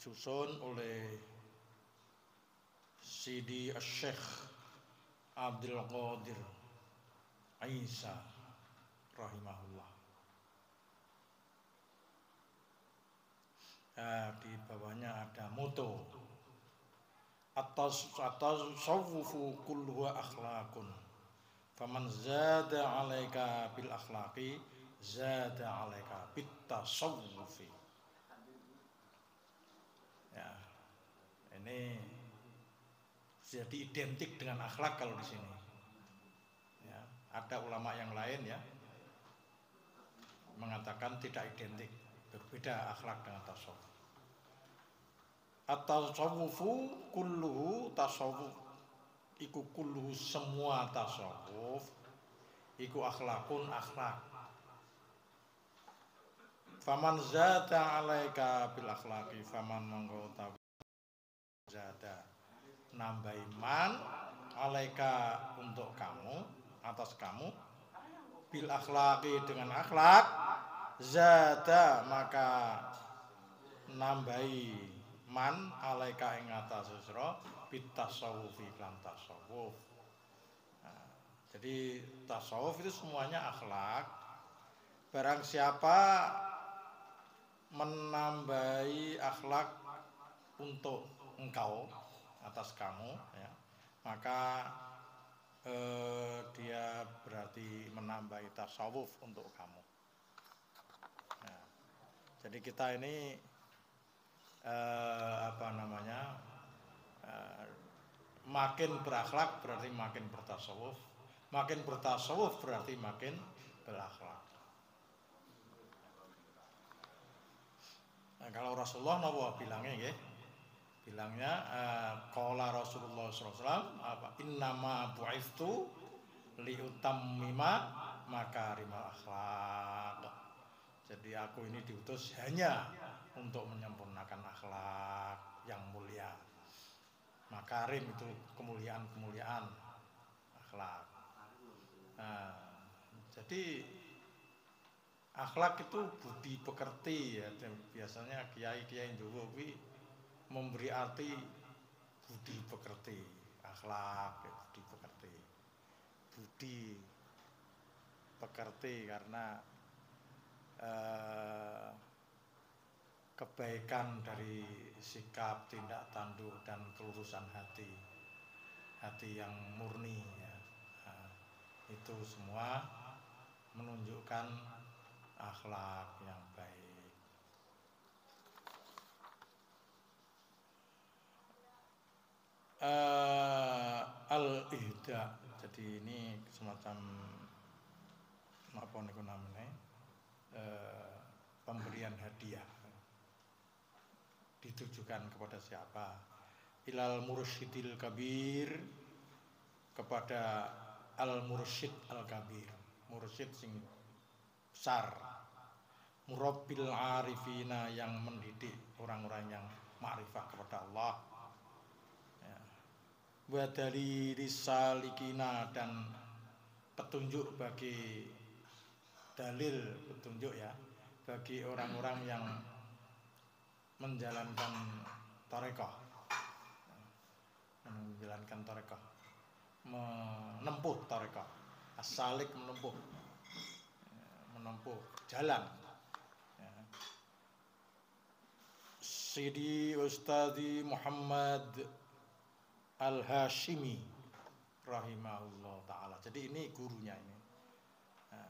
disusun oleh Sidi Syekh Abdul Qadir Isa rahimahullah. Di bawahnya ada moto at-tasawwufu kulluhu akhlaqun faman zada 'alaika bil akhlaqi zada 'alaika bit tasawwufi. Ya, ini jadi identik dengan akhlak kalau di sini. Ya, ada ulama yang lain ya mengatakan tidak identik, berbeda akhlak dengan tasawuf. At-tasawwufu kulluhu tasawuf iku kulluhu semua tasawuf iku akhlakun akhlak. Faman zada 'alaika bil akhlaqi faman monggo tawi zada nambah iman 'alaika untuk kamu atas kamu bil akhlaqi dengan akhlak zada maka nambahi man 'alaika ing atas sira bit tasawufi lan tasawuf. Nah, jadi tasawuf itu semuanya akhlak. Barang siapa menambahi akhlak untuk engkau atas kamu ya, maka dia berarti menambahi tasawuf untuk kamu. Nah, jadi kita ini makin berakhlak berarti makin bertasawuf, makin bertasawuf berarti makin berakhlak. Nah, kalau Rasulullah napa bilangnya nggih? Bilangnya qala Rasulullah sallallahu alaihi wasallam apa innama bu'itsu liutammima makarimal akhlaq. Jadi aku ini diutus hanya untuk menyempurnakan akhlak yang mulia. Makarim itu kemuliaan-kemuliaan akhlak. Nah, jadi akhlak itu budi pekerti ya. Biasanya kiai-kiai Jawa kuwi memberi arti budi pekerti, akhlak ya, budi pekerti. Budi pekerti karena kebaikan dari sikap, tindak tanduk dan kelurusan hati, hati yang murni ya. Nah, itu semua menunjukkan akhlak yang baik. Al-ihda, jadi ini semacam apa niku namanya pemberian hadiah ditujukan kepada siapa? Ilal mursyidil kabir, kepada al mursyid al kabir, mursyid sing besar, murabbil arifina yang mendidik orang-orang yang ma'rifah kepada Allah ya. Wa dari risalikina dan petunjuk bagi dalil petunjuk ya bagi orang-orang yang menjalankan tarekah, menempuh tarekah, as-salik menempuh jalan ya. Sidi Ustadzi Muhammad Al-Hashimi rahimahullah ta'ala. Jadi ini gurunya ini nah,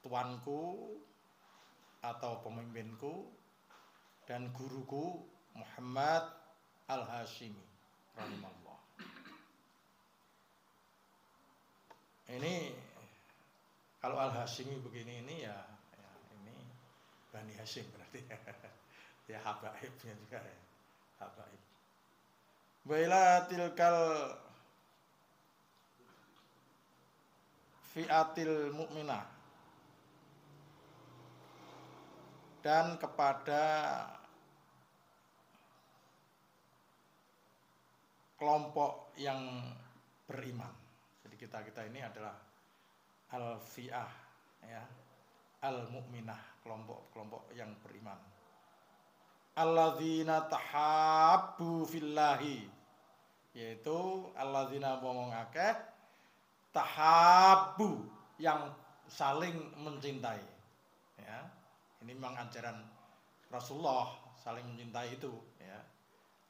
tuanku atau pemimpinku dan guruku Muhammad Al-Hashimi rahimahullah. Ini kalau Al-Hashimi begini ini ya ini Bani Hashim berarti ya habaibnya juga ya, habaib. Baila tilkal fi'atil mu'minah, dan kepada kelompok yang beriman. Jadi kita ini adalah al-fi'ah ya, al-mu'minah, kelompok-kelompok yang beriman. alladzina tahabbu fillahi, yaitu alladzina wong akeh tahabbu yang saling mencintai. Ya, ini memang ajaran Rasulullah, saling mencintai itu, ya,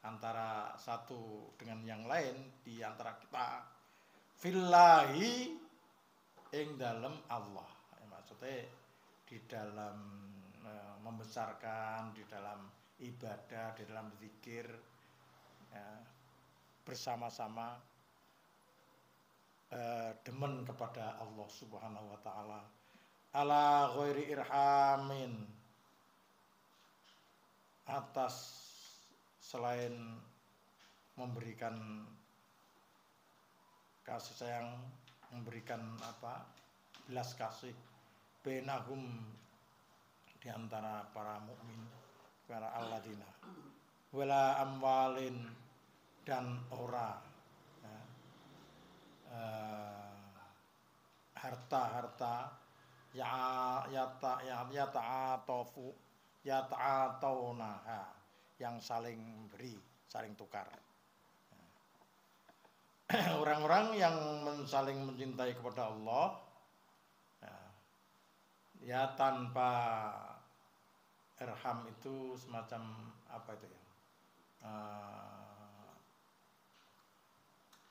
antara satu dengan yang lain, di antara kita fillahi ing dalam Allah. Maksudnya di dalam membesarkan, di dalam ibadah, di dalam zikir, ya, bersama-sama demen kepada Allah Subhanahu wa taala. Ala ghairi irhamin, atas selain memberikan kasih sayang, memberikan belas kasih bainahum, di antara para mukmin, para alladzina, wala amwalin, dan ora harta-harta yata'atawnaha, yang saling memberi, saling tukar. Orang-orang yang saling mencintai kepada Allah, ya tanpa irham itu semacam apa itu ya,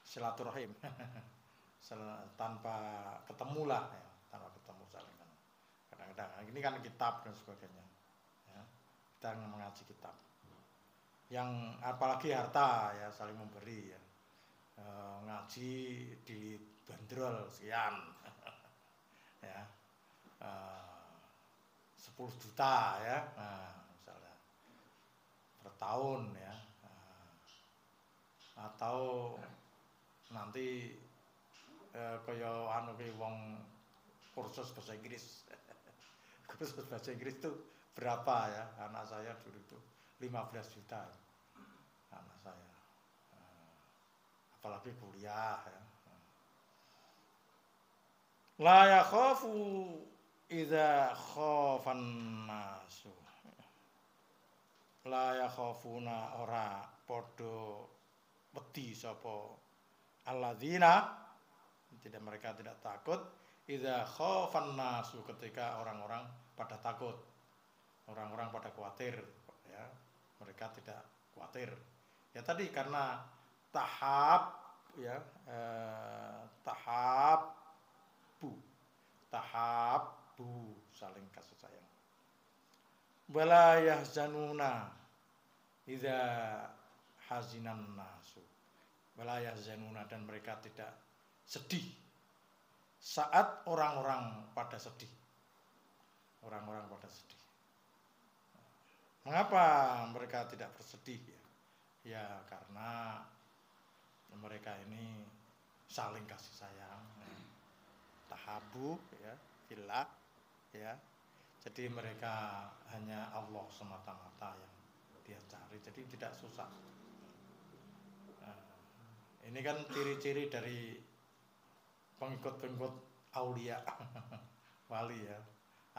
silaturahim tanpa ketemu lah, ya, tanpa ketemu saling. Kadang-kadang ini kan kitab dan sebagainya, ya, kita mengaji kitab, yang apalagi harta, ya, saling memberi, ya, ngaji di bandrol sekian, ya, 10 juta, ya, misalnya per tahun, ya, atau nanti kaya anu ki wong kursus bahasa Inggris. Kursus bahasa Inggris itu berapa, ya? Anak saya dulu itu 15 juta anak saya. Apalagi kuliah, ya. La yakhafu idza khafan nasu. La yakhafuna, ora padha wedi sapa alladzina, mereka tidak takut, idza khafan nasu, ketika orang-orang pada takut, orang-orang pada khawatir, ya, mereka tidak khawatir. Ya tadi karena tahab, ya, tahabbu, saling kasih sayang. Wala yahzanuna idza hazinan nasu. Wala yahzanuna, dan mereka tidak sedih saat orang-orang pada sedih. Orang-orang pada sedih. Mengapa mereka tidak bersedih, ya? Ya karena mereka ini saling kasih sayang, ya. Tahabu, ya, fillah, ya. Jadi mereka hanya Allah semata-mata yang dia cari, jadi tidak susah. Nah, ini kan ciri-ciri dari pengikut-pengikut aulia wali, ya.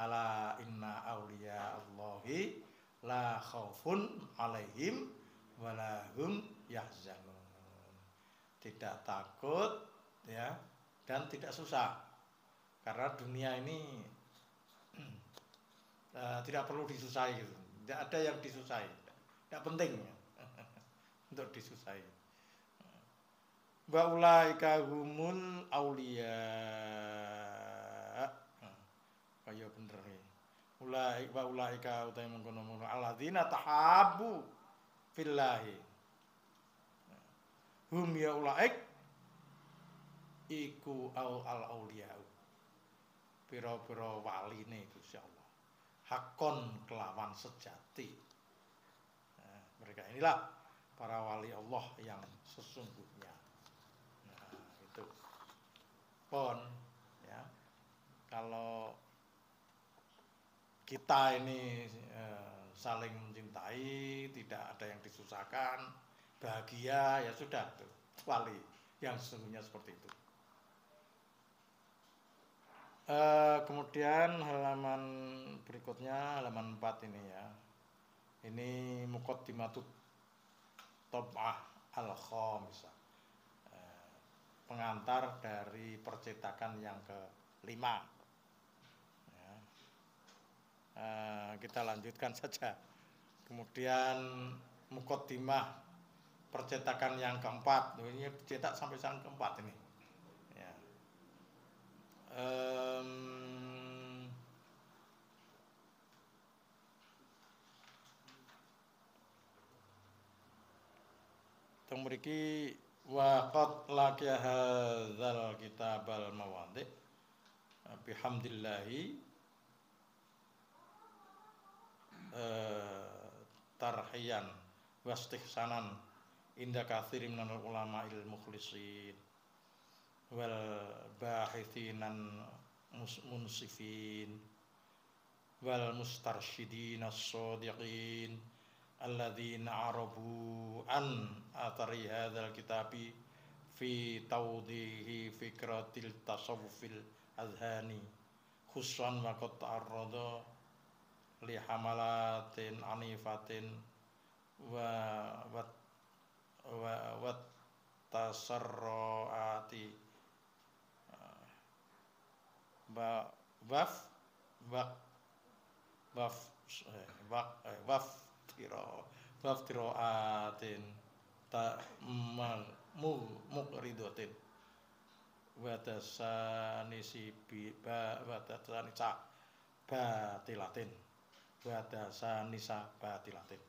Ala inna aulia Allahi la khaufun alaihim wala hum yahzanun. Tidak takut, ya, dan tidak susah. Karena dunia ini tidak perlu disusahi, gitu. Tidak ada yang disusahi, tidak penting untuk disusahi. Wa ulaika humul auliya, kaya bener ya. Wa ulaika utai mengkono-mengkono alladzina tahabbu fillahi, hum ya ulaik iku al auliya, pira-pira waline Gusti Allah, hakon kelawan sejati. Nah, mereka inilah para wali Allah yang sesungguhnya. Nah, itu pun, ya, kalau kita ini saling mencintai, tidak ada yang disusahkan, bahagia, ya sudah, tuh, wali yang sesungguhnya seperti itu. Kemudian halaman berikutnya, halaman 4 ini, ya. Ini Muqaddimatut Tab'ah Al-Khamisah, pengantar dari percetakan yang ke-5. Ya. Kita lanjutkan saja. Kemudian Muqaddimah percetakan yang ke-4. Ini cetak sampai yang ke-4 ini. Ya. Teng mriki waqad laqiya hadzal kitabal mawadhi bihamdillahi tarhiyan wastihsanan inda katsirin minal ulama'il mukhlisin wal bahithinan munsifin wal mustarsyidin as-sadiqin alladzina arabu an athari hadzal kitabi fi tawdihi fikratil tasawufil azhani khususan wa qad ta'arrada li hamalatin anifatin wa tasarruati waftiraatin ta muqridatin wa tasanisi batilatin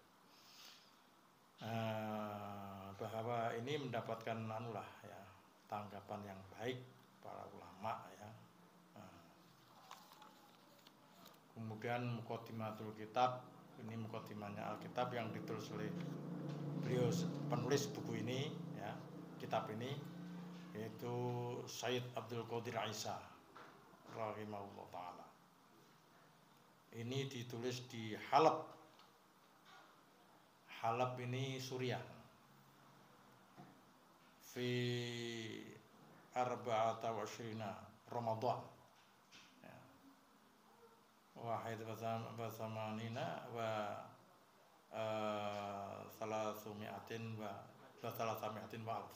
bahwa ini mendapatkan anulah ya, tanggapan yang baik para ulama ya. Kemudian Muqaddimatul Kitab, ini muqaddimahnya Alkitab yang ditulis oleh beliau penulis buku ini ya, kitab ini, yaitu Sayyid Abdul Qadir Isa rahimahullah ta'ala. Ini ditulis di Halab. Halab ini Suriah. Fi 24 Ramadan. Ya. Wahid basamanina wa salasumiatin wa salasamiatin wa alf.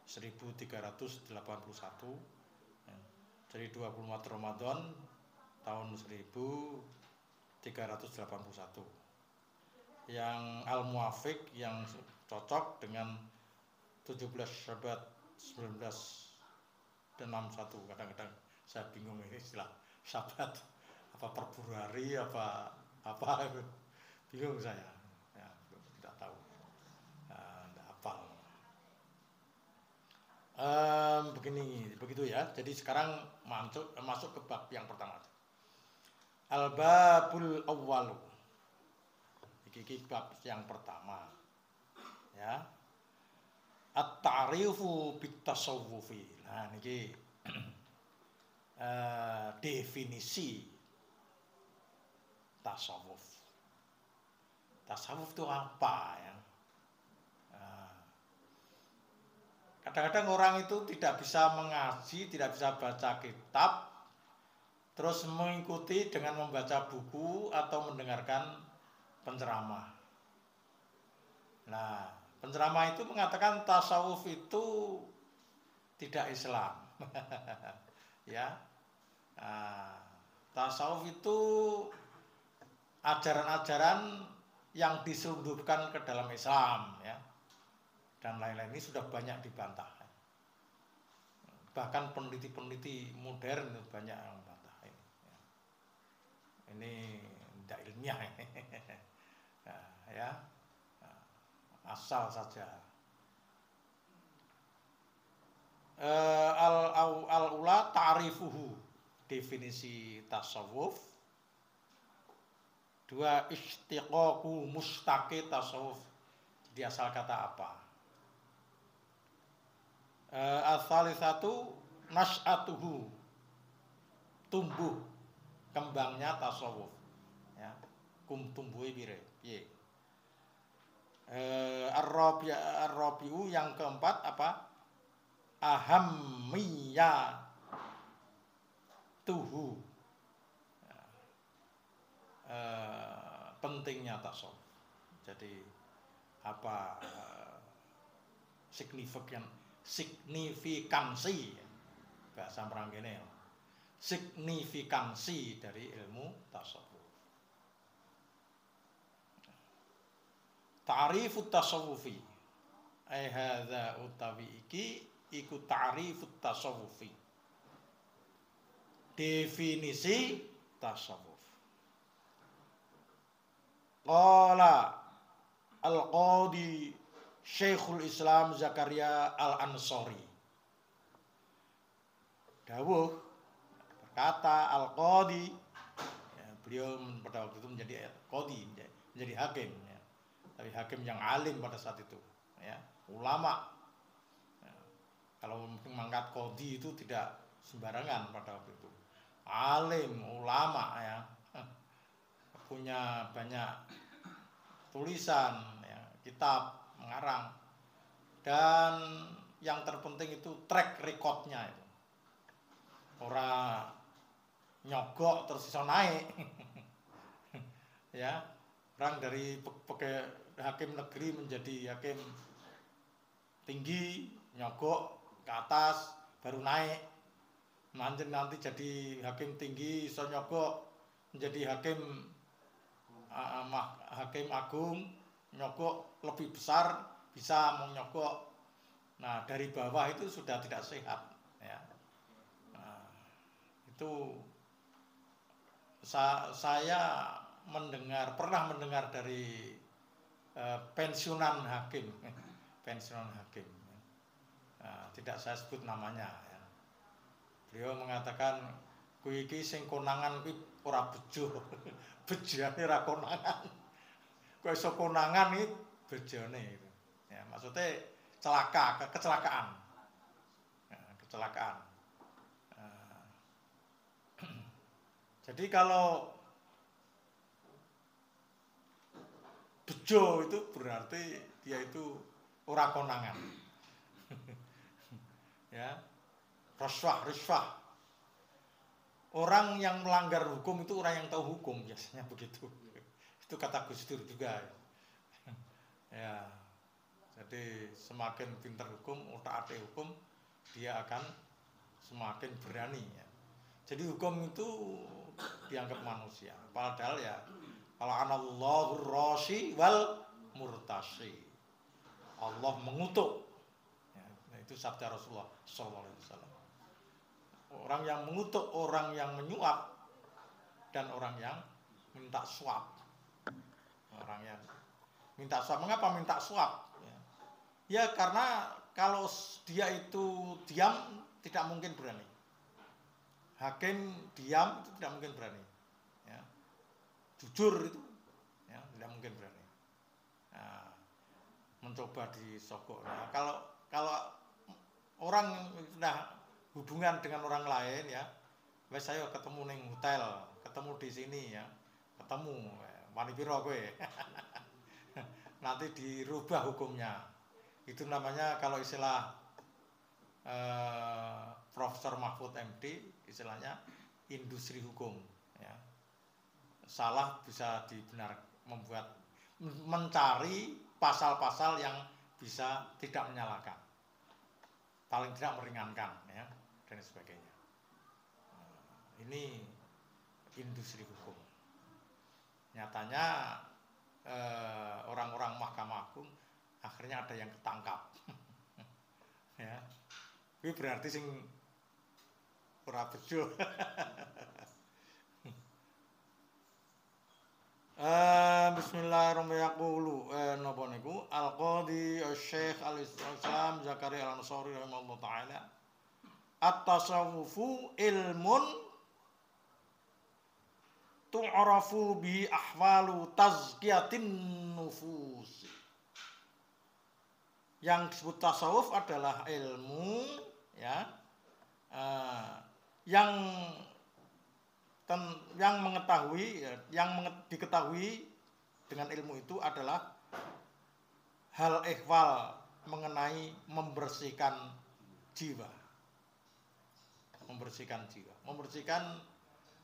1381 ya. Jadi 24 Ramadan tahun 1381 yang al-muwafiq, yang cocok dengan 17 Syabat 1961. Kadang-kadang saya bingung ini istilah Syabat apa per Februari apa bingung saya ya, tidak tahu, tidak hafal. Begitu ya. Jadi sekarang masuk ke bab yang pertama. Al-babul awwalu. Iki bab yang pertama. Ya. At-ta'rifu bit-tasawwufi. Nah niki definisi tasawuf. Tasawuf itu apa ya? Kadang-kadang orang itu tidak bisa mengaji, tidak bisa baca kitab, terus mengikuti dengan membaca buku atau mendengarkan penceramah. Nah, penceramah itu mengatakan tasawuf itu tidak Islam. Ya, tasawuf itu ajaran-ajaran yang diselundupkan ke dalam Islam, ya, dan lain-lain. Ini sudah banyak dibantah. Bahkan peneliti-peneliti modern itu banyak yang membantah ini. Ini tidak ilmiah ini. Ya, asal saja. Al-ula ta'rifuhu, definisi tasawuf. 2 istiqaqu mustaqi tasawuf, jadi asal kata apa. Al-thalitsatu nas'atuhu, tumbuh kembangnya tasawuf ya, tumbuhe piye. Ar-rabi'u yang keempat apa? Ahammiyatuhu, pentingnya tasawuf. Jadi apa signifikansi bahasa Peranggene, signifikansi dari ilmu tasawuf. Ta'rifut tasawufi ai hadza utawi iki iku ta'rifut tasawufi, definisi tasawuf. Qala al-Qadi Syekhul Islam Zakaria Al-Ansori dawuh, berkata Al-Qadi, ya, beliau pada waktu itu menjadi qadi, menjadi hakim, ya. Tapi hakim yang alim pada saat itu, ya, ulama. Ya. Kalau mengangkat qadi itu tidak sembarangan pada waktu itu, alim, ulama, ya, punya banyak tulisan, ya, kitab, mengarang, dan yang terpenting itu track recordnya itu, orang nyogok terus iso naik. Ya, orang dari hakim negeri menjadi hakim tinggi, nyogok ke atas baru naik, nanti jadi hakim tinggi iso nyogok menjadi hakim hakim agung, nyogok lebih besar, bisa menyogok. Nah, dari bawah itu sudah tidak sehat, ya. Nah, itu saya pernah mendengar dari pensiunan hakim, Nah, tidak saya sebut namanya, ya. Beliau mengatakan, kuwi iki sing konangan kuwi ora bejo. Bejane ra konangan. Kok iso konangan iki bejane itu. Ya, maksudnya kecelakaan. Ya, kecelakaan. Jadi kalau bejo itu berarti dia itu ora konangan. Ya. Riswah. Orang yang melanggar hukum itu orang yang tahu hukum, biasanya begitu. Itu kata Gus Dur juga. Ya. Jadi semakin pintar hukum, otak-atik hukum, dia akan semakin berani, ya. Jadi hukum itu dianggap manusia. Padahal ya, kalau anallahu rosi wal murtasi, Allah mengutuk. Ya, itu sabda Rasulullah SAW. Orang yang mengutuk, orang yang menyuap, dan orang yang minta suap. Orang yang minta suap, mengapa minta suap? Ya karena kalau dia itu diam, tidak mungkin berani. Hakim diam itu tidak mungkin berani, ya. Jujur itu, ya, tidak mungkin berani. Nah, mencoba disogok. Nah, kalau orang sudah hubungan dengan orang lain, ya, wes saya ketemu neng hotel, ketemu di sini, ya, ketemu wani piro kowe. Nanti dirubah hukumnya. Itu namanya kalau istilah Profesor Mahfud MD, istilahnya industri hukum, ya. Salah bisa dibenar, mencari pasal-pasal yang bisa tidak menyalahkan, paling tidak meringankan, ya, dan sebagainya. Ini industri hukum. Nyatanya orang-orang Mahkamah Agung akhirnya ada yang ketangkap. Ya. Ini berarti sing ora bejo. Bismillahirrahmanirrahim. Napa niku? Al-Qadi Syekh Al-Islam Zakaria Al-Ansori rahimahullah taala. At-tasawwufu ilmun tu'rafu bi ahwalu tazkiyatin nufus. Yang disebut tasawuf adalah ilmu, ya, yang mengetahui, diketahui dengan ilmu itu adalah hal ihwal mengenai membersihkan jiwa,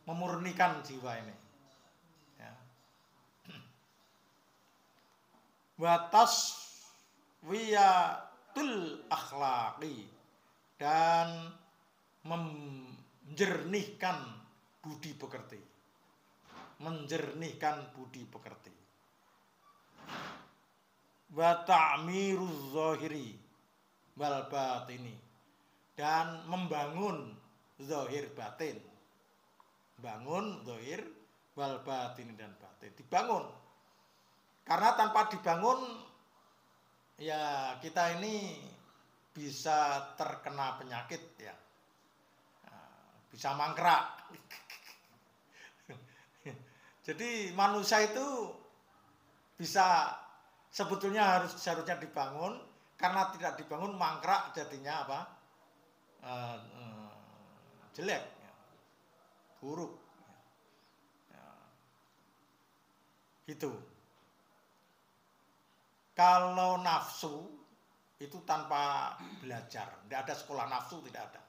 memurnikan jiwa ini, ya. Watas wiyatul akhlaqi, dan menjernihkan budi pekerti, menjernihkan budi pekerti. Wa ta'miruz zahiri wal batini, dan membangun zahir batin, bangun zahir wal batini, dan batin dibangun. Karena tanpa dibangun ya kita ini bisa terkena penyakit ya, bisa mangkrak. Jadi manusia itu bisa sebetulnya harusnya dibangun, karena tidak dibangun mangkrak, jadinya apa? Jelek, ya, buruk. Ya. Gitu. Kalau nafsu itu tanpa belajar, tidak ada sekolah nafsu, tidak ada,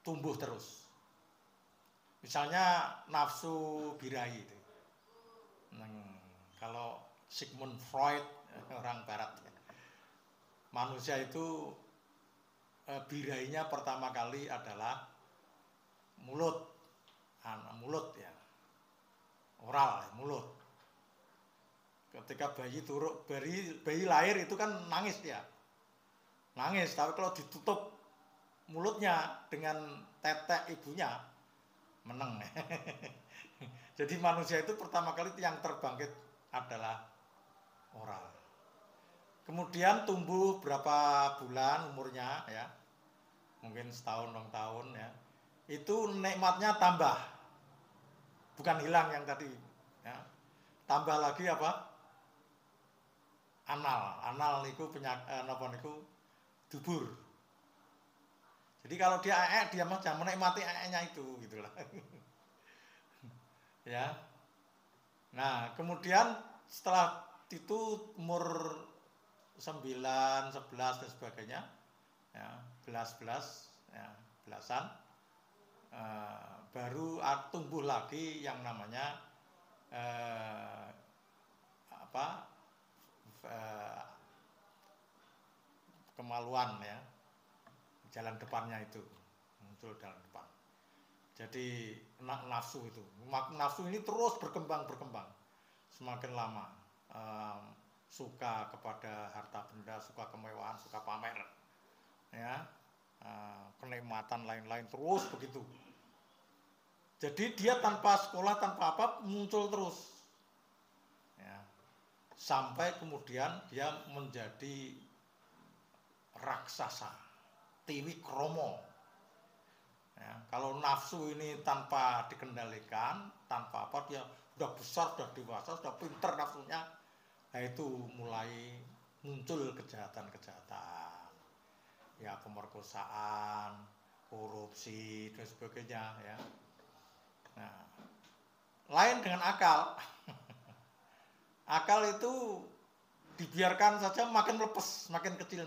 tumbuh terus. Misalnya nafsu birahi itu. Kalau Sigmund Freud, orang barat, manusia itu birahinya pertama kali adalah mulut ya, oral, mulut. Ketika bayi lahir itu kan nangis dia, nangis. Tapi kalau ditutup mulutnya dengan tetek ibunya, meneng. Jadi manusia itu pertama kali yang terbangkit adalah oral. Kemudian tumbuh berapa bulan umurnya ya, mungkin setahun 2 tahun ya, itu nikmatnya tambah, bukan hilang yang tadi ya. Tambah lagi apa? Anal niku napa niku dubur. Jadi kalau dia dia macam menikmati nya itu gitulah. Ya. Nah, kemudian setelah itu umur 9, 11 dan sebagainya, ya, belas ya, belasan, baru tumbuh lagi yang namanya kemaluan ya, jalan depannya itu muncul jalan depan. Jadi nafsu itu, nafsu ini terus berkembang, semakin lama, suka kepada harta benda, suka kemewahan, suka pamer, ya, kenikmatan lain-lain, terus begitu. Jadi dia tanpa sekolah, tanpa apa, muncul terus, ya, sampai kemudian dia menjadi raksasa, Triwikromo. Ya, kalau nafsu ini tanpa dikendalikan, tanpa apa, dia sudah besar, sudah dewasa, sudah pinter nafsunya, nah itu mulai muncul kejahatan-kejahatan, ya, pemerkosaan, korupsi dan sebagainya ya. Nah, lain dengan akal. Akal itu dibiarkan saja makin melepas, makin kecil.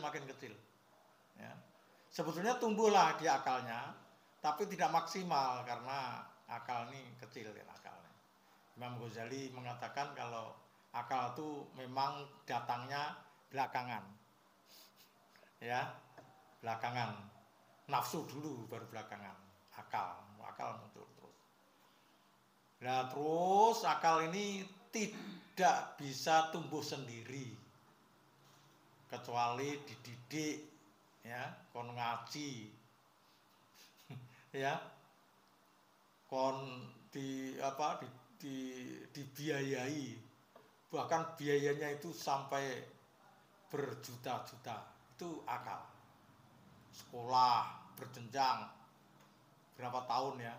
Ya. Sebetulnya tumbuhlah di akalnya, tapi tidak maksimal karena akal ini kecil ya akalnya. Imam Ghazali mengatakan kalau akal itu memang datangnya belakangan, ya, belakangan. Nafsu dulu baru belakangan akal muncul terus. Nah terus akal ini tidak bisa tumbuh sendiri kecuali dididik, ya, kon ngaji, ya, kon dibiayai, bahkan biayanya itu sampai berjuta-juta, itu akal. Sekolah berjenjang berapa tahun ya.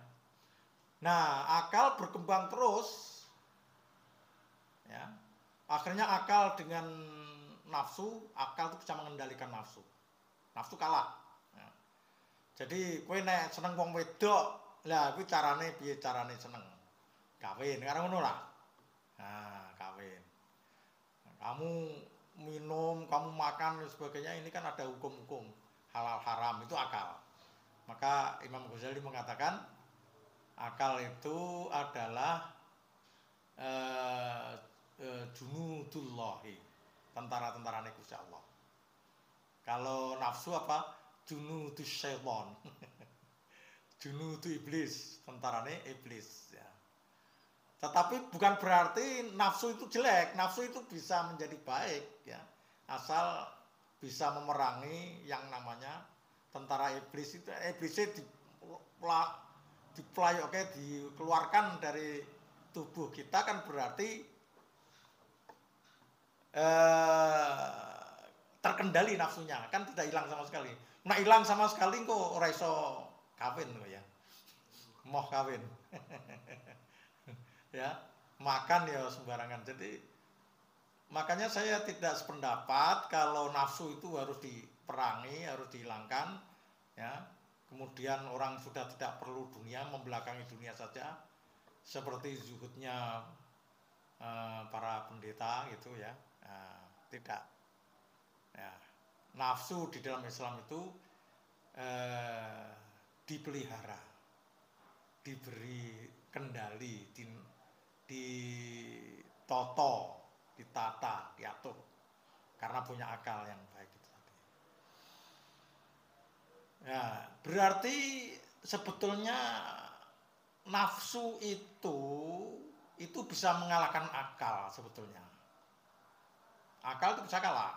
Nah, akal berkembang terus, ya. Akhirnya akal dengan nafsu, akal itu bisa mengendalikan nafsu. Nafsu kalah. Ya. Jadi kowe nek seneng wong wedok, lah kuwi piye carane seneng? Kawin, karena ngono lah. Nah, kawin. Kamu minum, kamu makan dan sebagainya, ini kan ada hukum-hukum halal haram, itu akal. Maka Imam Ghazali mengatakan akal itu adalah junudullahi, tentara-tentarane Gusti Allah. Kalau nafsu apa? Junudus syaiton. Junudu iblis, tentarane iblis ya. Tetapi bukan berarti nafsu itu jelek, nafsu itu bisa menjadi baik ya. Asal bisa memerangi yang namanya tentara iblis itu. Iblisnya dikeluarkan dari tubuh kita kan berarti terkendali nafsunya, kan tidak hilang sama sekali. Nah hilang sama sekali kok ora iso kawin ya. Moh kawin. Ya, makan ya sembarangan. Jadi makanya saya tidak sependapat kalau nafsu itu harus diperangi, harus dihilangkan ya. Kemudian orang sudah tidak perlu dunia, membelakangi dunia saja. Seperti zuhudnya para pendeta gitu ya. Tidak. Ya. Nafsu di dalam Islam itu dipelihara, diberi kendali, ditoto, ditata, diatur karena punya akal yang baik itu tadi. Ya, berarti sebetulnya nafsu itu bisa mengalahkan akal sebetulnya. Akal itu bisa kalah.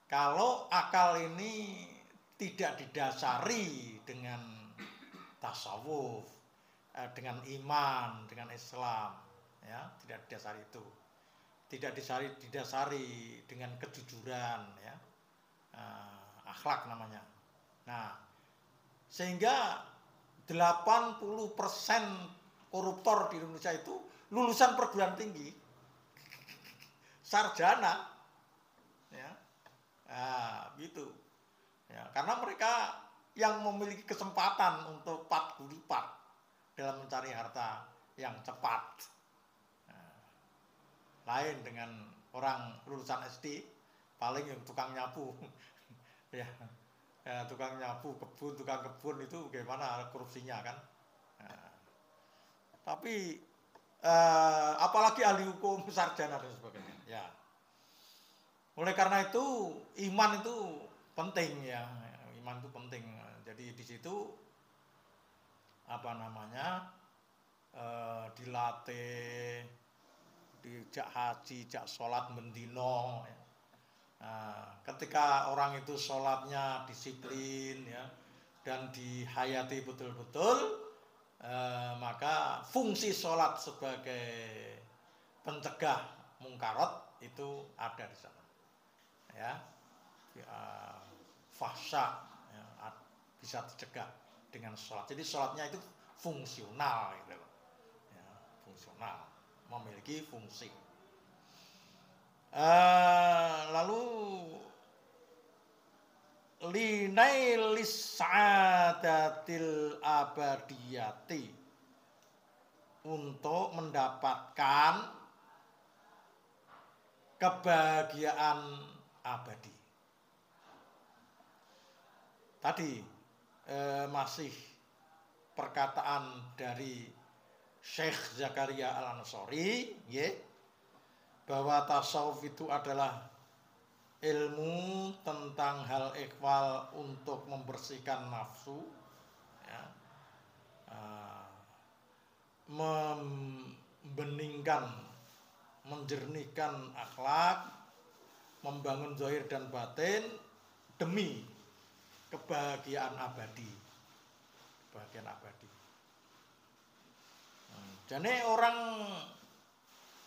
Kalau akal ini tidak didasari dengan tasawuf, dengan iman, dengan Islam, ya, tidak didasari itu, tidak didasari dengan kejujuran, ya, akhlak namanya. Nah, sehingga 80% koruptor di Indonesia itu lulusan perguruan tinggi, sarjana, ya. Gitu ya, karena mereka yang memiliki kesempatan untuk lipat dalam mencari harta yang cepat, lain dengan orang lulusan SD paling yang tukang nyapu ya, tukang nyapu kebun, tukang kebun itu bagaimana korupsinya kan. Tapi apalagi ahli hukum, sarjana dan sebagainya ya. Oleh karena itu iman itu penting ya, iman itu penting. Jadi di situ apa namanya dilatih, dijak haji, jak sholat mendino. Ya. Ketika orang itu sholatnya disiplin ya dan dihayati betul-betul, maka fungsi sholat sebagai pencegah mungkarat itu ada di sana. Ya, fahsya ya, bisa dicegah dengan sholat. Jadi sholatnya itu fungsional gitu, ya, fungsional, memiliki fungsi. Lalu linailis sa'adatil abadiyati, untuk mendapatkan kebahagiaan abadi. Tadi masih perkataan dari Syekh Zakaria Al-Ansori, ya, bahwa tasawuf itu adalah ilmu tentang hal ikhwal untuk membersihkan nafsu, ya, membeningkan, menjernihkan akhlak, membangun zahir dan batin demi kebahagiaan abadi. Kebahagiaan abadi. Jadi orang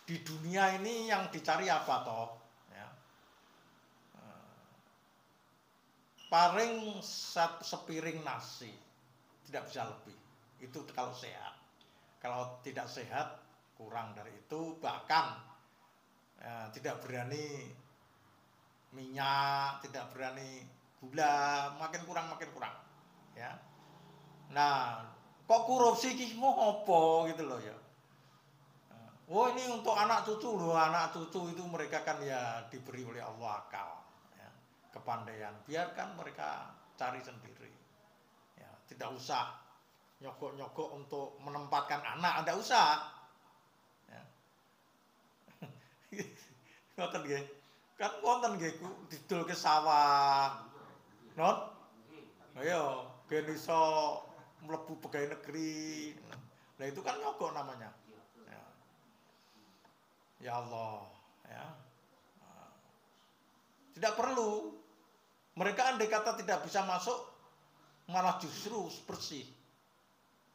di dunia ini yang dicari apa toh? Ya. Paling sepiring nasi, tidak bisa lebih. Itu kalau sehat. Kalau tidak sehat kurang dari itu, bahkan tidak berani minyak, tidak berani gula, makin kurang ya. Nah, kok korupsi ki ngopo gitu loh ya. Oh, ini untuk anak cucu loh, anak cucu itu mereka kan ya diberi oleh Allah akal ya, kepandaian, biarkan mereka cari sendiri ya, tidak usah nyogok-nyogok untuk menempatkan anak, tidak usah ya. Ngoten nggih. Kan wonten nggih didol ke sawah. Non? Ayo, ben iso mlebu pegawai negeri. Nah itu kan nyogok namanya. Ya, ya Allah, ya. Tidak perlu. Mereka andai kata tidak bisa masuk, malah justru bersih.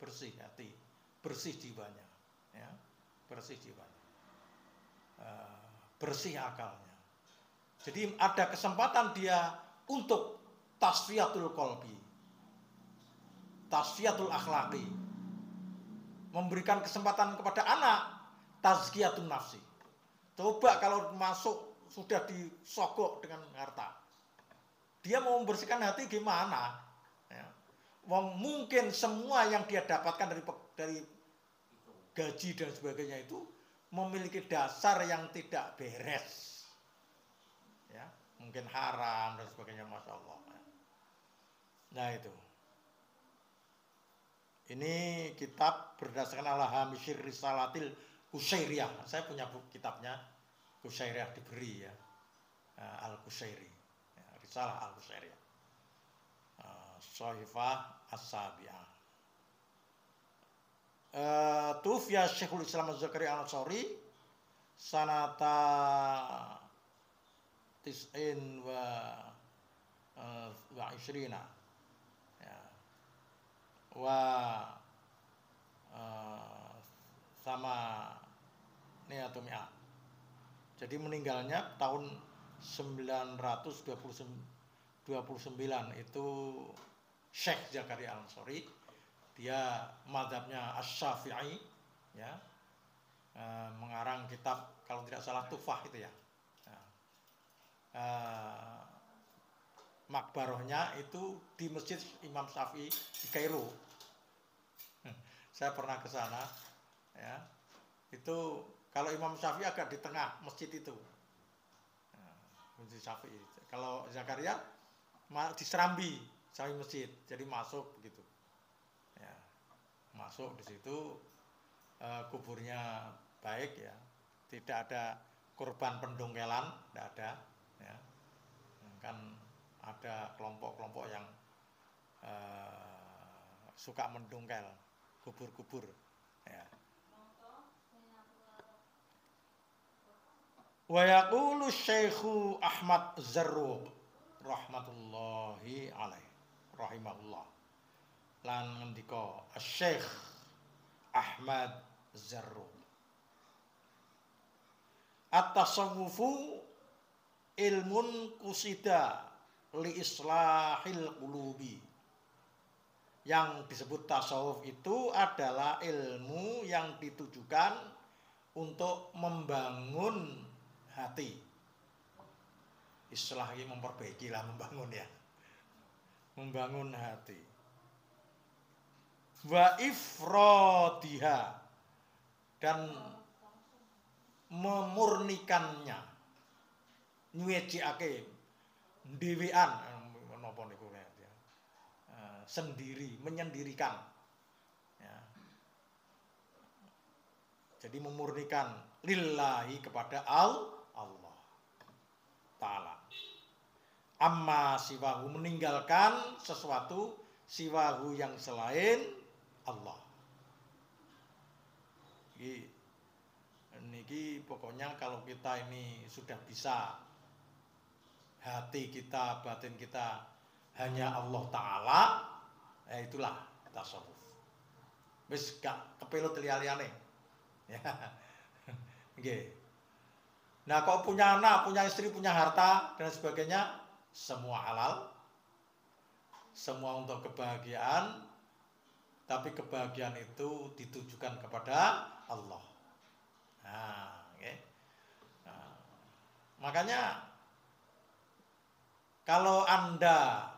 Bersih hati, bersih jiwanya. Ya, bersih jiwanya. Bersih akalnya. Jadi ada kesempatan dia untuk tasfiyatul qalbi, tasfiyatul akhlaqi, memberikan kesempatan kepada anak tazkiyatun nafsi. Coba kalau masuk sudah disogok dengan harta, dia mau membersihkan hati gimana? Ya. Mungkin semua yang dia dapatkan dari gaji dan sebagainya itu memiliki dasar yang tidak beres, ya, mungkin haram dan sebagainya, masya Allah. Nah itu, ini kitab berdasarkan Al-Hamishir Risalatil Qusairiyah. Saya punya kitabnya, Qusairiyah diberi ya, Al-Qusairi, ya, Risalah Al-Qusairiyah, Shahifah As-Sabi'ah. Tufiya Syekhul Islam Az-Zakaria Al-Ansari sanata tis'in wa ishrina, ya, wa sama niatumia. Jadi meninggalnya tahun 929 itu Syekh Zakaria Al-Ansari. Dia mazhabnya Asy-Syafi'i, ya, mengarang kitab kalau tidak salah Tufah itu ya. Makbarohnya itu di Masjid Imam Syafi'i di Kairo. Saya pernah ke sana, ya. Itu kalau Imam Syafi'i agak di tengah masjid itu. Masjid Syafi'i. Kalau Zakaria di Serambi, Syafi'i masjid. Jadi masuk begitu. Ya. Masuk di situ, kuburnya baik ya. Tidak ada korban pendongkelan, tidak ada, ya. Kan ada kelompok-kelompok yang suka mendongkel kubur-kubur, ya. Wa yaqulu Syekhu Ahmad Zarruq rahmatullahi alaih rahimahullah, lan ngendika Syekh Ahmad Zarruq, at-tasawwufu ilmun kusida li islahil qulubi. Yang disebut tasawuf itu adalah ilmu yang ditujukan untuk membangun hati. Islah ini memperbaiki lah, membangun ya. Membangun hati. Wa ifradiha, dan memurnikannya. Nyuweciake dhewean napa niku ya. Sendiri, menyendirikan. Ya. Jadi memurnikan lillahi kepada Allah Ta'ala. Amma siwahu, meninggalkan sesuatu siwahu yang selain Allah. Niki pokoknya kalau kita ini sudah bisa, hati kita, batin kita hanya Allah Ta'ala, itulah tasawuf. Wis gak kepelut liya-liyane. Ya. Nggih. Nah, kok punya anak, punya istri, punya harta dan sebagainya, semua halal. Semua untuk kebahagiaan, tapi kebahagiaan itu ditujukan kepada Allah. Nah, okay. Nah, makanya kalau Anda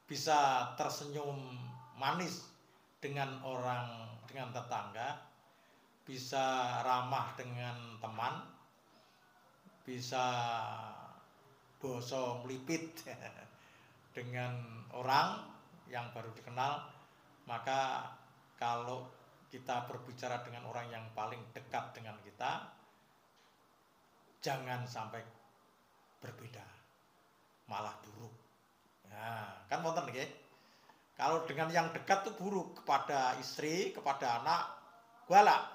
bisa tersenyum manis dengan orang, dengan tetangga, bisa ramah dengan teman, bisa boso melipit dengan orang yang baru dikenal, maka kalau kita berbicara dengan orang yang paling dekat dengan kita, jangan sampai berbeda, malah buruk. Nah, kan wonten nggih. Kalau dengan yang dekat tuh buruk, kepada istri, kepada anak, galak,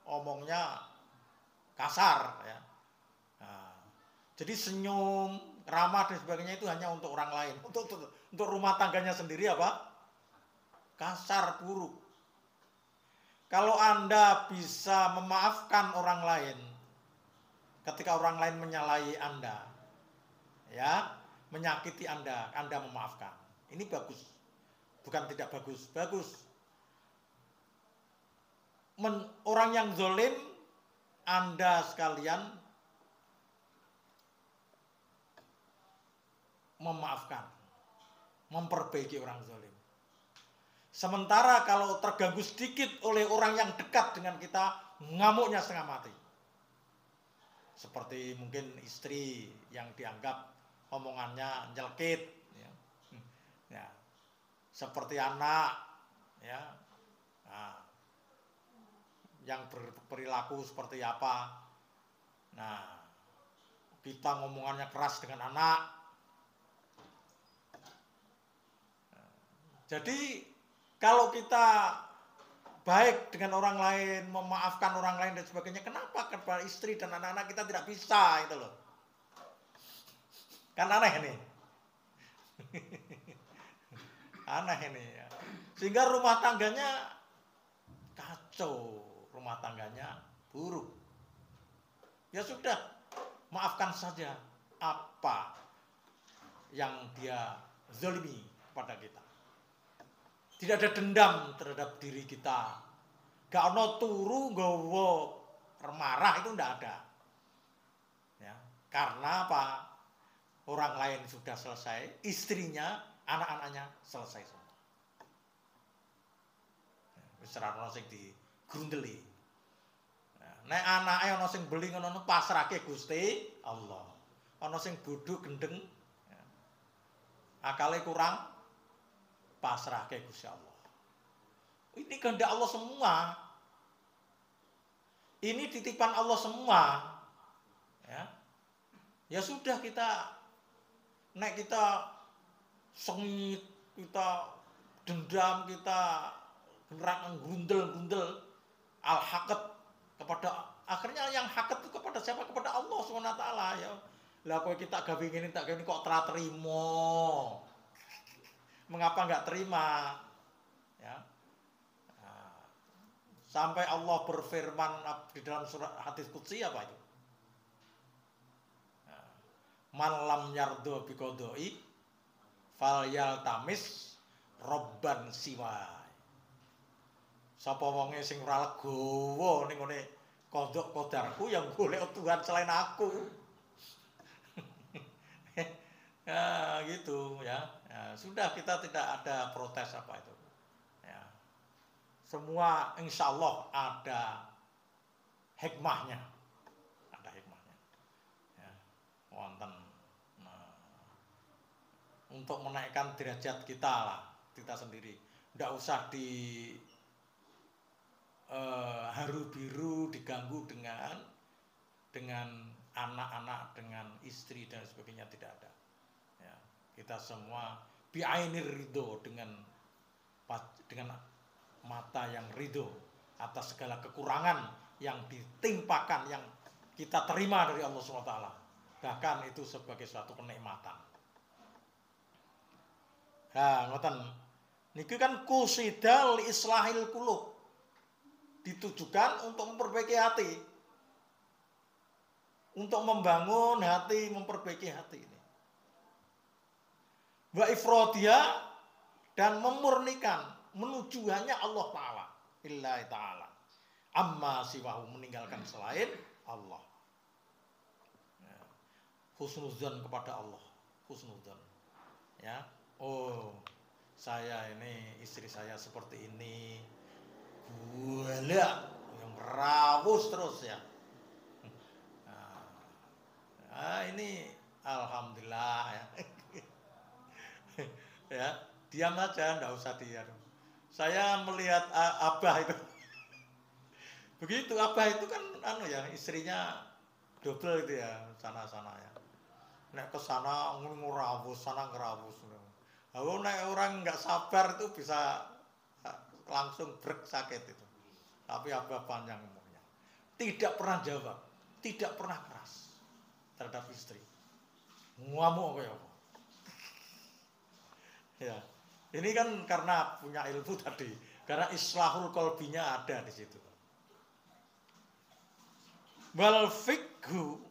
omongnya kasar ya. Nah, jadi senyum, ramah dan sebagainya itu hanya untuk orang lain. Untuk rumah tangganya sendiri apa? Kasar, buruk. Kalau Anda bisa memaafkan orang lain ketika orang lain menyalahi Anda, ya, menyakiti Anda memaafkan. Ini bagus. Bukan tidak bagus, bagus. Orang yang zalim, Anda sekalian memaafkan, memperbaiki orang zalim. Sementara kalau terganggu sedikit oleh orang yang dekat dengan kita, ngamuknya setengah mati. Seperti mungkin istri yang dianggap omongannya nyelkit, ya. Ya. Seperti anak, ya, nah, yang berperilaku seperti apa. Nah, kita ngomongannya keras dengan anak. Jadi kalau kita baik dengan orang lain, memaafkan orang lain dan sebagainya, kenapa kepada istri dan anak-anak kita tidak bisa itu loh? Kan aneh nih. Aneh ini ya. Sehingga rumah tangganya kacau, rumah tangganya buruk. Ya sudah, maafkan saja apa yang dia zalimi kepada kita. Tidak ada dendam terhadap diri kita. Gak ono turu nggawa marah, itu ndak ada. Ya, karena apa? Orang lain sudah selesai, istrinya, anak-anaknya selesai semua. Wis ora ono sing digrundeli. Nek anake ana sing beli ngono pasrahke Gusti Allah. Ana sing bodho gendeng, akale kurang, pasrahke Gusti Allah. Ini kehendak Allah semua. Ini titipan Allah semua. Ya. Ya sudah, kita nek kita sengit, kita dendam, kita grundel al-haqqat kepada, akhirnya yang haqqat itu kepada siapa? Kepada Allah SWT ya. Lah kok kita gawe ngene tak gawe kok terima. Mengapa enggak terima? Ya. Nah, sampai Allah berfirman di dalam surat hadis qudsi apa itu? Nah, man lam yardo biqodoi fal yaltamis robban siwa. Sapa wonge sing ora legowo ning ngene kodok kodarku yang golek Tuhan selain aku. Ya gitu ya. Ya, sudah, kita tidak ada protes apa itu. Ya. Semua insya Allah ada hikmahnya. Ada hikmahnya. Ya. Wonten. Nah, untuk menaikkan derajat kita lah, kita sendiri. Tidak usah di haru biru, diganggu dengan anak-anak, dengan istri dan sebagainya, tidak ada. Ya, kita semua bi'ainir ridho, dengan mata yang ridho atas segala kekurangan yang ditimpakan, yang kita terima dari Allah SWT. Bahkan itu sebagai suatu kenikmatan. Nah, ngoten. Niki kan kusidal islahil qulub, ditujukan untuk memperbaiki hati, untuk membangun hati, memperbaiki hati ini. Wa ifrodiyah, dan memurnikan, menuju hanya Allah Ta'ala, illahi ta'ala, amma siwahu, meninggalkan selain Allah. Ya. Husnuzan kepada Allah, husnuzan. Ya, oh saya ini, istri saya seperti ini, wala yang rawus terus ya. Nah, ini alhamdulillah ya. Ya, diam aja, enggak usah diam. Saya melihat Abah itu. Begitu, Abah itu kan istrinya double itu ya sana ya. Nek ke sana ngurawus, sana ngerawus. Kalau nek orang nggak sabar itu bisa langsung brek sakit itu. Tapi Abah panjang umurnya. Tidak pernah jawab, tidak pernah keras terhadap istri. Ngamuk kayak apa? Ya. Ini kan karena punya ilmu tadi, karena islahul qalbinya ada di situ. Wal fiqhu,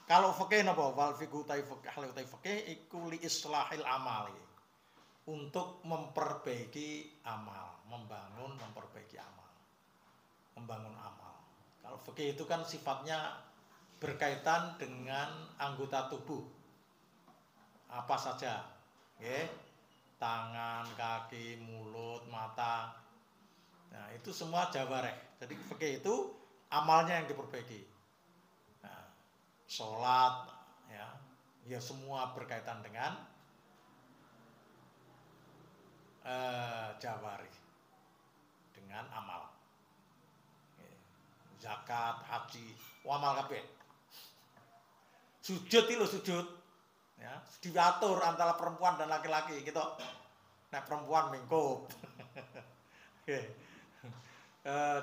kalau fikih napa? Wal fiqhu fikih iku li islahil amali. Untuk memperbaiki amal, memperbaiki amal. Membangun amal. Kalau fikih itu kan sifatnya berkaitan dengan anggota tubuh. Apa saja? Okay. Tangan, kaki, mulut, mata. Nah, itu semua jawareh. Jadi fikih itu amalnya yang diperbaiki. Nah, sholat, ya semua berkaitan dengan jawareh, dengan amal. Okay. Zakat, haji, amal kabeh. Sujud itu sujud. Ya, diatur antara perempuan dan laki-laki gitu. Nah, perempuan mingkup.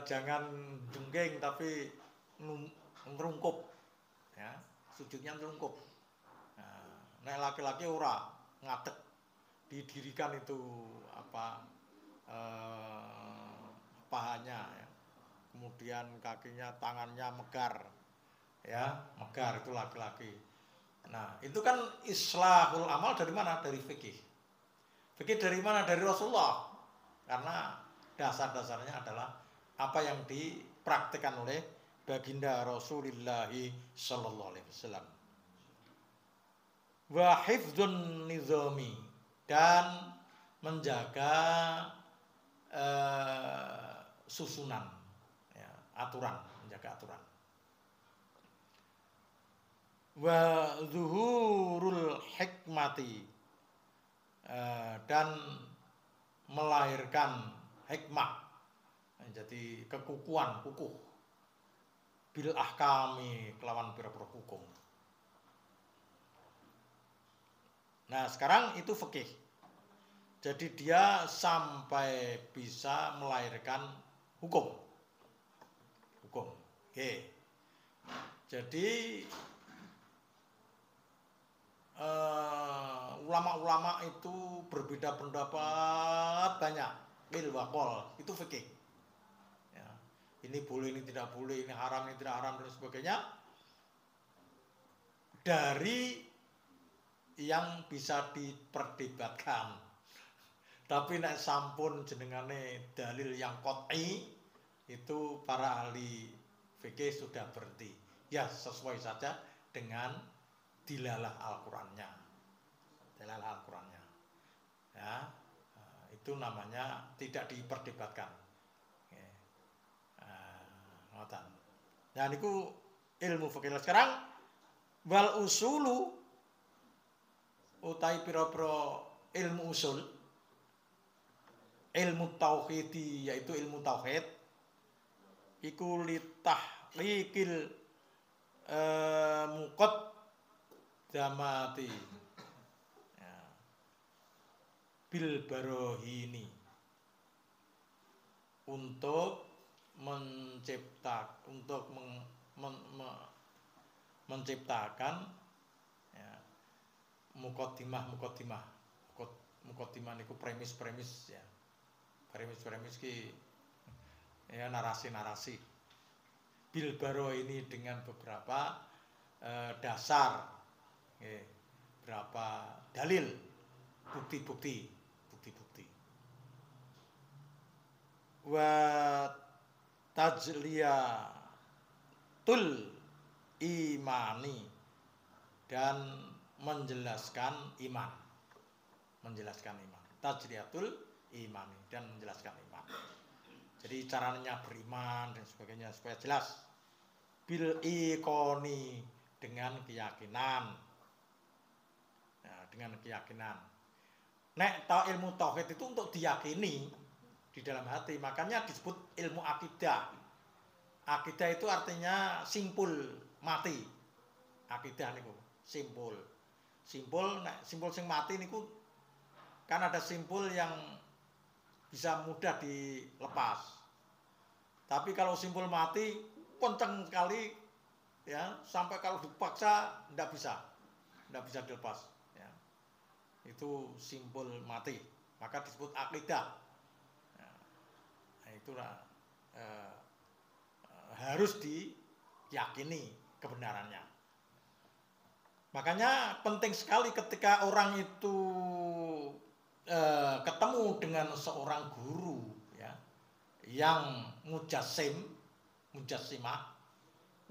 Jangan jenggeng tapi ngerungkup. Ya, sujudnya ngerungkup. Nah, laki-laki ora ngadeg. Didirikan itu pahanya ya. Kemudian kakinya, tangannya megar. Ya, megar itu laki-laki. Nah, itu kan islahul amal dari mana? Dari fikih. Fikih dari mana? Dari Rasulullah. Karena dasar-dasarnya adalah apa yang dipraktikkan oleh baginda Rasulullah sallallahu alaihi wasallam. Wa hifdzun nizami, dan menjaga susunan, ya, aturan, menjaga aturan. Wa zuhurul hikmati, dan melahirkan hikmah, jadi kukuh bil ahkami, kelawan pira-pira hukum. Nah, sekarang itu fikih. Jadi dia sampai bisa melahirkan hukum. Oke. Jadi ulama-ulama itu berbeda pendapat banyak, bil waqol, itu fikih. Ya, ini boleh, ini tidak boleh, ini haram, ini tidak haram, dan sebagainya. Dari yang bisa diperdebatkan. Tapi nek sampun jenengane dalil yang qot'i, itu para ahli fikih sudah berhenti. Ya, sesuai saja dengan dilalah Al-Qur'annya. Dilalah Al-Qur'annya. Ya, itu namanya tidak diperdebatkan. Ngoten. Nah, niku ilmu fikih. Sekarang wal usulu utai pira-pira ilmu usul, ilmu tauhidi, yaitu ilmu tauhid, iku litahliqil muqaddamati, ya, bil barohini, untuk menciptakan, ya, muqaddimah niku premis ya. Premis ki ya, narasi bil baro ini dengan beberapa dasar, berapa dalil, bukti-bukti. Wa tajliyatul imani, dan menjelaskan iman. Tajliyatul imani, dan menjelaskan iman. Jadi caranya beriman dan sebagainya supaya jelas. Bil ikoni, dengan keyakinan. Ya, dengan keyakinan. Nek ilmu tauhid itu untuk diyakini di dalam hati, makanya disebut ilmu akidah. Akidah itu artinya simpul mati. Akidah niku simpul. Simpul sing mati niku kan ada simpul yang bisa mudah dilepas. Tapi kalau simpul mati kenceng sekali ya, sampai kalau dipaksa ndak bisa dilepas ya. Itu simpul mati, maka disebut akidah. Nah, itulah harus diyakini kebenarannya. Makanya penting sekali ketika orang itu ketemu dengan seorang guru ya, yang mujassimah,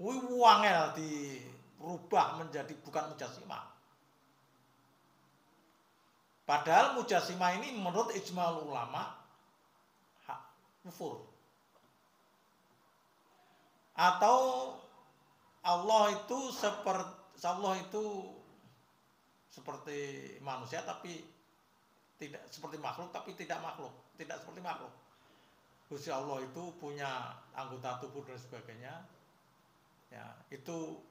wangel dirubah menjadi bukan mujassimah. Padahal mujassimah ini menurut ijma ulama kufur. Atau Allah itu seperti manusia tapi tidak seperti makhluk, tapi tidak seperti makhluk. Gusti Allah itu punya anggota tubuh dan sebagainya. Ya, itu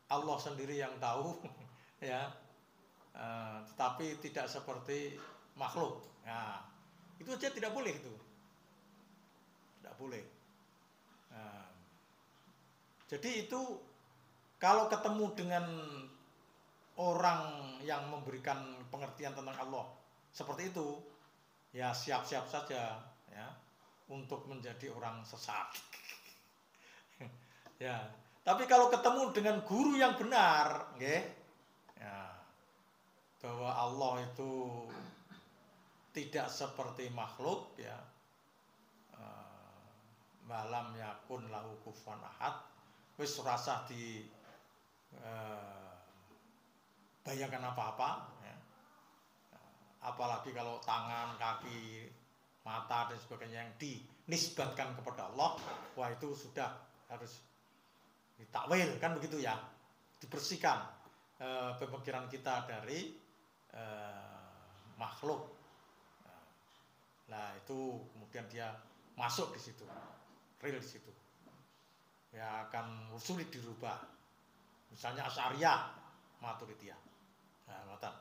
Allah sendiri yang tahu ya. Tetapi tidak seperti makhluk. Nah, itu aja tidak boleh itu. Tidak boleh. Jadi itu kalau ketemu dengan orang yang memberikan pengertian tentang Allah seperti itu, ya siap-siap saja ya untuk menjadi orang sesat. Ya, tapi kalau ketemu dengan guru yang benar, ya, bahwa Allah itu tidak seperti makhluk ya, malam yakun lahu kufuwan ahad, wis rasa di bayangkan apa-apa ya. Apalagi kalau tangan, kaki, mata dan sebagainya yang dinisbatkan kepada Allah, wah itu sudah harus ditakwil kan begitu ya, dibersihkan pemikiran kita dari makhluk. Nah itu kemudian dia masuk di situ, real di situ, ya akan sulit dirubah. Misalnya Asy'ariyah, Maturidiyah. Nah, ngoten.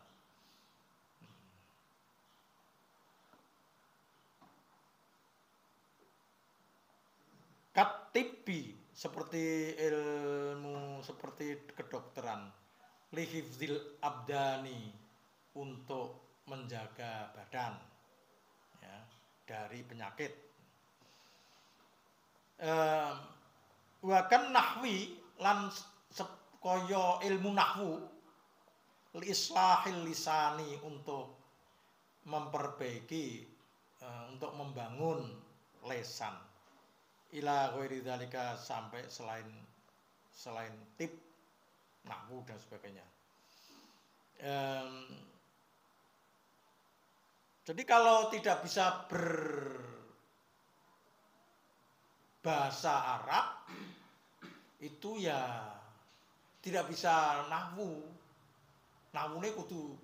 Katibi seperti ilmu seperti kedokteran, lihifzil abdani untuk menjaga badan ya, dari penyakit. Wakan nahwi lan kaya ilmu nahwu li islahil lisani untuk memperbaiki untuk membangun lesan ila ghairi dzalika sampai selain tip nahwu dan sebagainya. Jadi kalau tidak bisa berbahasa Arab itu ya tidak bisa nahwu. Nahwune kudu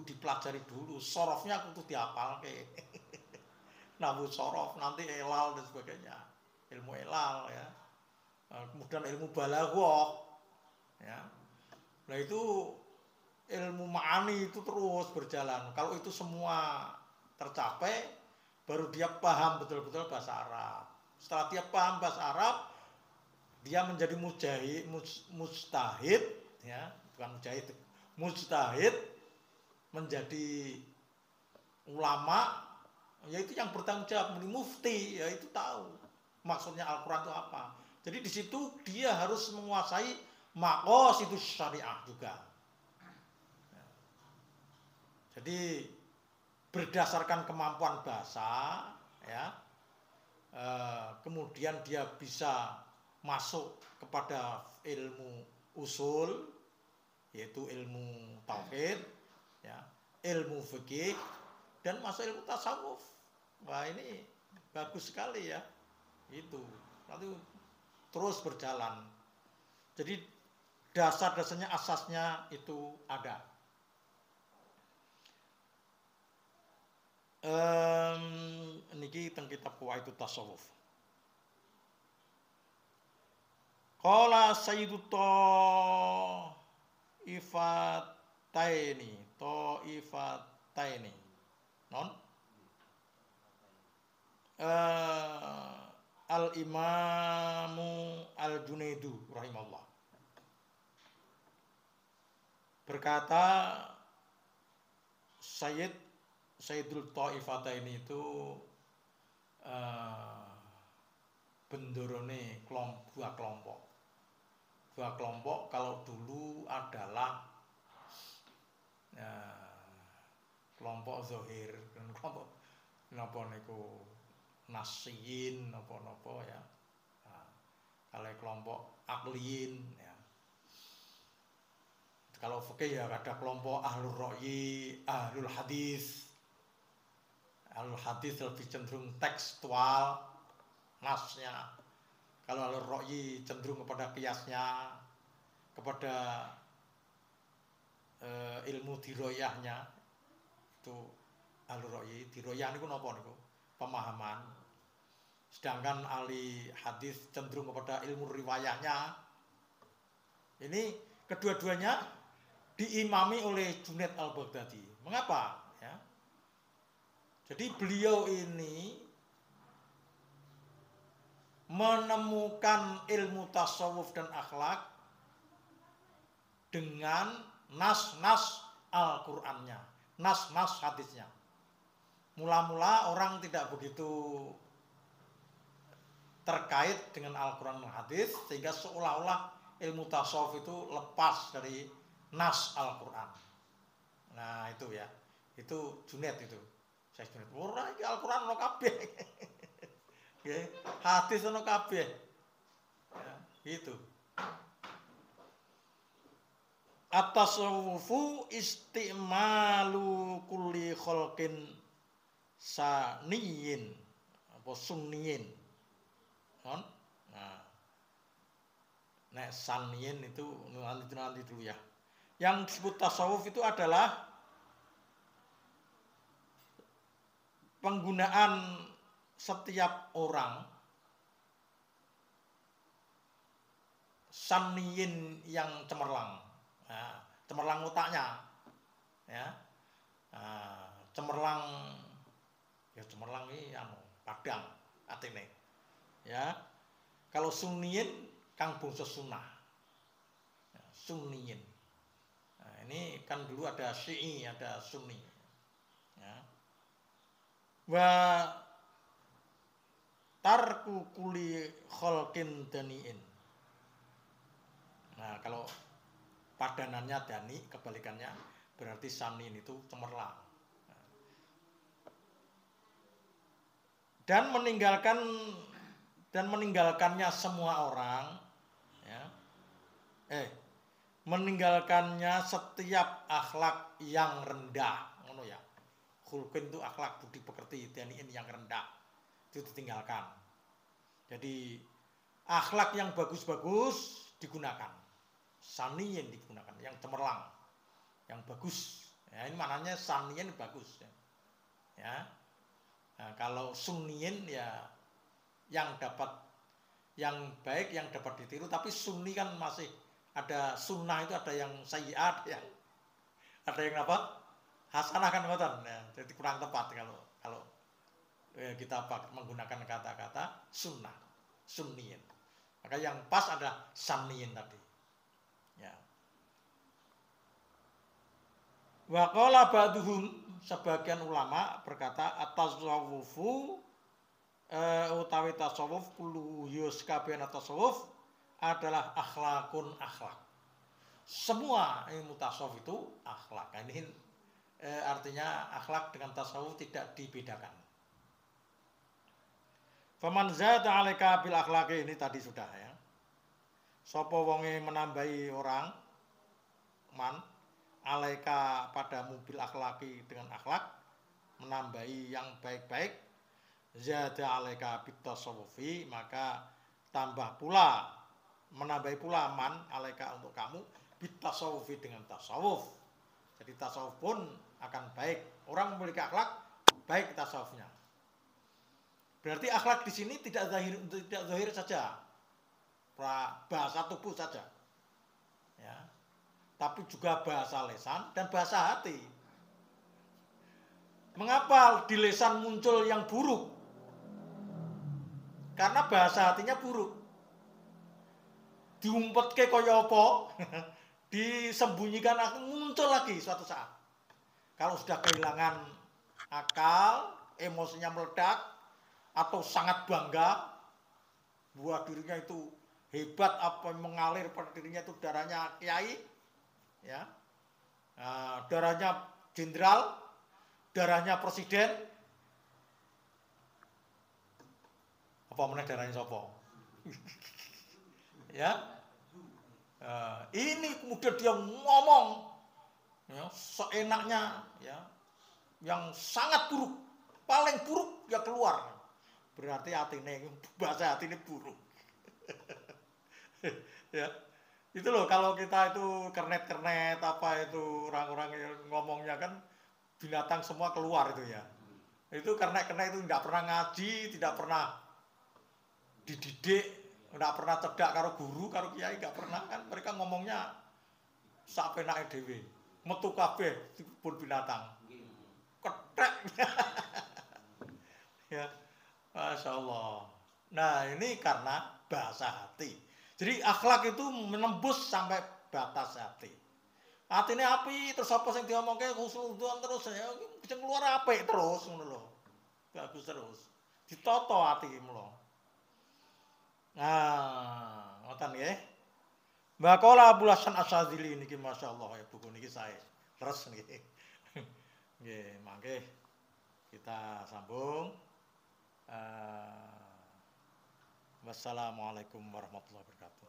dipelajari dulu, sorofnya kudu dihafalke. Nahwu sorof, nanti elal dan sebagainya. Ilmu elal ya. Kemudian ilmu balaghah ya. Nah itu ilmu ma'ani itu terus berjalan. Kalau itu semua tercapai, baru dia paham betul-betul bahasa Arab. Setelah dia paham bahasa Arab, dia menjadi mujtahid, ya, bukan mujtahid, menjadi ulama, yaitu yang bertanggung jawab, mufti, yaitu tahu maksudnya Al-Quran itu apa. Jadi di situ dia harus menguasai maqasidus syariah juga. Jadi berdasarkan kemampuan bahasa, ya, kemudian dia bisa masuk kepada ilmu usul, yaitu ilmu tauhid, ya, ilmu fikih, dan masuk ilmu tasawuf. Wah ini bagus sekali ya, itu nanti terus berjalan. Jadi dasar-dasarnya, asasnya itu ada. Niki teng kitab Qawaidut Tasawuf. Qala sayyidu taifataini non al imamu al Junaidu rahimahullah berkata Sayyidul Taifataini itu bendorone dua kelompok kalau dulu adalah kelompok Zohir dan kelompok napa niku Nasiyin napa ya. Kalau kelompok Akliyin ya. Kalau fikih ya ada kelompok Ahlul Ra'yi, Ahlul Hadis. Ahlul Hadis lebih cenderung tekstual nasnya. Kalau Ahlul Ra'yi cenderung kepada kiasnya, kepada ilmu diroyahnya. Itu Ahlul Ra'yi. Diroyah niku napa niku? Pemahaman. Sedangkan ahli hadis cenderung kepada ilmu riwayahnya. Ini kedua-duanya diimami oleh Junaid al-Baghdadi. Mengapa? Ya. Jadi beliau ini menemukan ilmu tasawuf dan akhlak dengan nas-nas Al-Qur'annya, nas-nas hadisnya. Mula-mula orang tidak begitu terkait dengan Al-Qur'an dan hadis sehingga seolah-olah ilmu tasawuf itu lepas dari nas Al-Qur'an. Nah, itu ya. Itu Junaid itu. Saya Junaid. Ora iki Al-Qur'an ono kabeh. Nggih, hadis ono kabeh. Ya, gitu. At-tasawufu istimalu kulli khalqin saniyin apa sunniyin. Nah, nek saniyin itu nanti dulu ya. Yang disebut tasawuf itu adalah penggunaan setiap orang saniyin yang cemerlang. Nah, cemerlang otaknya. Ya. Nah, cemerlang ini padang atine. Ya. Kalau sunniyin kang bangsa sunnah. Ya, sunniyin. Nah, ini kan dulu ada Syi'i, ada Sunni. Ya. Wa tarku kuli khalqin daniin. Nah, kalau padanannya dani, kebalikannya berarti sanin itu cemerlang. Dan meninggalkannya semua orang, ya. Meninggalkannya setiap akhlak yang rendah, ngono ya. Khulqin itu akhlak budi pekerti, daniin yang rendah itu ditinggalkan. Jadi akhlak yang bagus-bagus digunakan. Saniyin digunakan, yang cemerlang, yang bagus. Ya, ini maknanya saniyin bagus. Ya. Nah, kalau sunniyin ya yang baik, yang dapat ditiru. Tapi sunni kan masih ada sunnah itu ada yang sayyiat, ya. Ada yang apa? Hasanah kan ngoten. Ya, jadi kurang tepat kalau kita menggunakan kata-kata sunnah, sunniyin. Maka yang pas ada sanniyin tadi. Ya. Wa qala ba'duhum, sebagian ulama berkata at-tasawwufu utawi tasawuf kullu yuskabena tasawuf adalah akhlakun akhlak. Semua ilmu tasawuf itu akhlak. Ini artinya akhlak dengan tasawuf tidak dibedakan. Faman zada 'alaika bil akhlaqi, ini tadi sudah ya. Sapa wonge menambahi orang man alaika pada mobil akhlaki dengan akhlak, menambahi yang baik-baik, zada alaika bit tasawufi, maka menambahi pula man alaika untuk kamu bit tasawufi dengan tasawuf. Jadi tasawuf pun akan baik. Orang memiliki akhlak baik tasawufnya. Berarti akhlak di sini tidak zahir saja. bahasa tubuh saja. Ya. Tapi juga bahasa lisan dan bahasa hati. Mengapa di lisan muncul yang buruk? Karena bahasa hatinya buruk. Diumpetke kaya apa? Disembunyikan muncul lagi suatu saat. Kalau sudah kehilangan akal, emosinya meledak, atau sangat bangga, buah dirinya itu hebat, apa mengalir pada dirinya itu darahnya kiai, ya, darahnya jenderal, darahnya presiden, apa mana darahnya sopo, ya, ini kemudian dia ngomong, ya, seenaknya, ya, yang sangat buruk, paling buruk dia keluar, berarti hatinya, bahasa hatinya buruk. Ya, itu loh kalau kita itu kernet-kernet apa itu orang-orang yang ngomongnya kan binatang semua keluar itu ya. Itu karena itu tidak pernah ngaji, tidak pernah dididik, tidak pernah cedak karo guru, karo kiai, nggak pernah kan mereka ngomongnya sapenake dhewe. Metu kabeh pun binatang. Ketek. Ya. Masya Allah. Nah, ini karena bahasa hati. Jadi akhlak itu menembus sampai batas hati. Hatine api terus apa sing diomongke husnudzon terus ya bisa keluar apik terus ngono lho. Bagus terus. Ditata atimu lho. Nah, ngoten nggih. Mbah Qala Abul Hasan Asyadzili niki masyaallah ya buku niki sae. Terus niki. Nggih, mangke kita sambung. Wassalamualaikum warahmatullahi wabarakatuh.